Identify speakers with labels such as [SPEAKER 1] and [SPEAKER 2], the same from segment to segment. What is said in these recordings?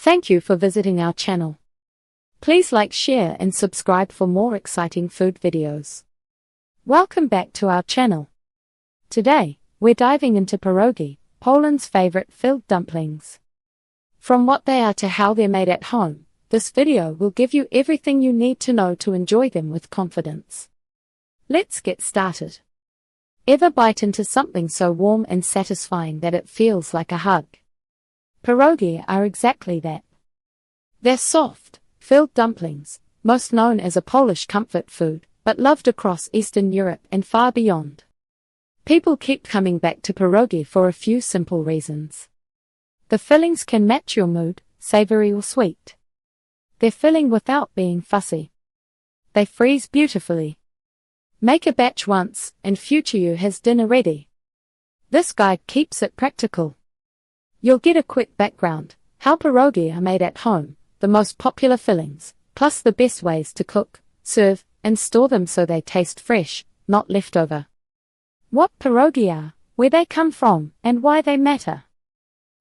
[SPEAKER 1] Thank you for visiting our channel. Please like, share and subscribe for more exciting food videos. Welcome back to our channel. Today, we're diving into pierogi, Poland's favorite filled dumplings. From what they are to how they're made at home, this video will give you everything you need to know to enjoy them with confidence. Let's get started. Ever bite into something so warm and satisfying that it feels like a hug? Pierogi are exactly that. They're soft, filled dumplings, most known as a Polish comfort food, but loved across Eastern Europe and far beyond. People keep coming back to pierogi for a few simple reasons. The fillings can match your mood, savory or sweet. They're filling without being fussy. They freeze beautifully. Make a batch once, and future you has dinner ready. This guide keeps it practical. You'll get a quick background, how pierogi are made at home, the most popular fillings, plus the best ways to cook, serve, and store them so they taste fresh, not leftover. What pierogi are, where they come from, and why they matter.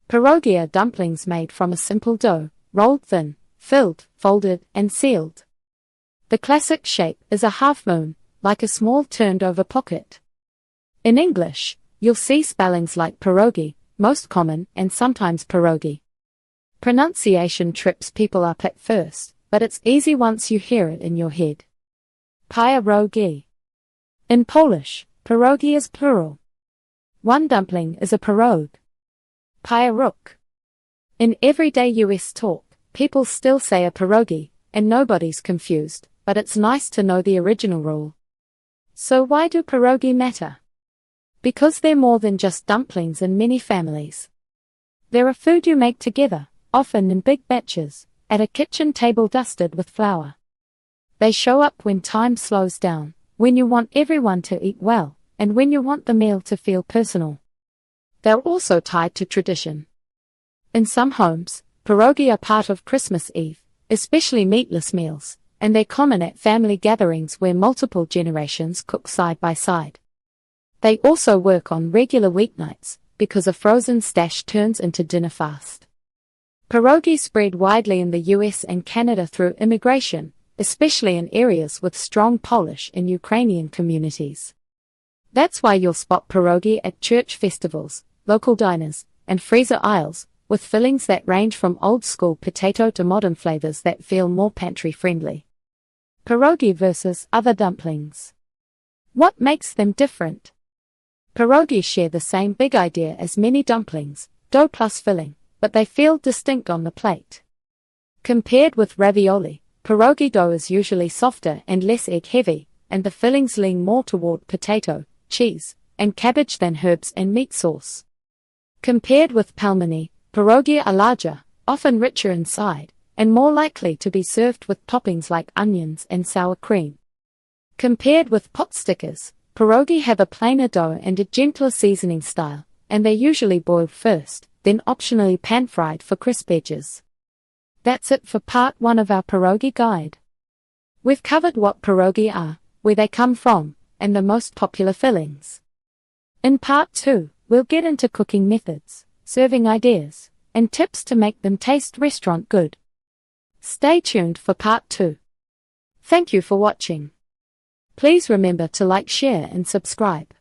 [SPEAKER 1] Pierogi are dumplings made from a simple dough, rolled thin, filled, folded, and sealed. The classic shape is a half moon, like a small turned-over pocket. In English, you'll see spellings like pierogi, most common, and sometimes pierogi. Pronunciation trips people up at first, but it's easy once you hear it in your head. Pierogi. In Polish, pierogi is plural. One dumpling is a pierog. Pieróg. In everyday US talk, people still say a pierogi, and nobody's confused, but it's nice to know the original rule. So why do pierogi matter? Because they're more than just dumplings in many families. They're a food you make together, often in big batches, at a kitchen table dusted with flour. They show up when time slows down, when you want everyone to eat well, and when you want the meal to feel personal. They're also tied to tradition. In some homes, pierogi are part of Christmas Eve, especially meatless meals, and they're common at family gatherings where multiple generations cook side by side. They also work on regular weeknights, because a frozen stash turns into dinner fast. Pierogi spread widely in the US and Canada through immigration, especially in areas with strong Polish and Ukrainian communities. That's why you'll spot pierogi at church festivals, local diners, and freezer aisles, with fillings that range from old-school potato to modern flavors that feel more pantry-friendly. Pierogi versus other dumplings. What makes them different? Pierogi share the same big idea as many dumplings, dough plus filling, but they feel distinct on the plate. Compared with ravioli, pierogi dough is usually softer and less egg-heavy, and the fillings lean more toward potato, cheese, and cabbage than herbs and meat sauce. Compared with pelmeni, pierogi are larger, often richer inside, and more likely to be served with toppings like onions and sour cream. Compared with pot stickers, pierogi have a plainer dough and a gentler seasoning style, and they're usually boiled first, then optionally pan-fried for crisp edges. That's it for part 1 of our pierogi guide. We've covered what pierogi are, where they come from, and the most popular fillings. In part 2, we'll get into cooking methods, serving ideas, and tips to make them taste restaurant good. Stay tuned for part 2. Thank you for watching. Please remember to like, share and subscribe.